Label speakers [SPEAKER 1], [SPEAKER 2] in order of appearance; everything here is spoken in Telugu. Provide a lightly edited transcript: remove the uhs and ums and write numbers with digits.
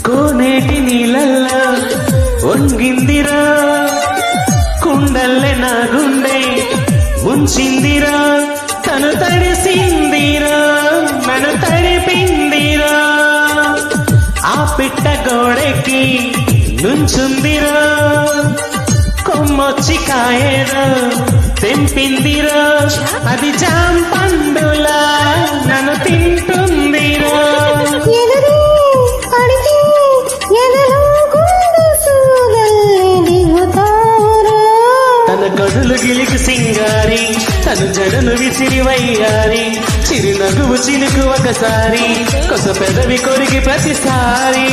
[SPEAKER 1] కోనేటి నీళ్ళల్లో వంగిందిరా, కుండల్లే నా గుండె ముంచిందిరా, తను తడిసిందిరా, నన్ను తడిపిందిరా, ఆ పిట్ట గోడెకి నుంచుందిరా, కొమ్మొచ్చి కాయేదో తెంపిందిరా, అది జాంపండులా నన్ను తింటుందిరా. తన గదులు గిలికి సింగారి, తను జడను విసిరి వయ్యారి, చిరునగువు చిలుకు ఒకసారి, కొస పెదవి కొరికి ప్రతిసారి.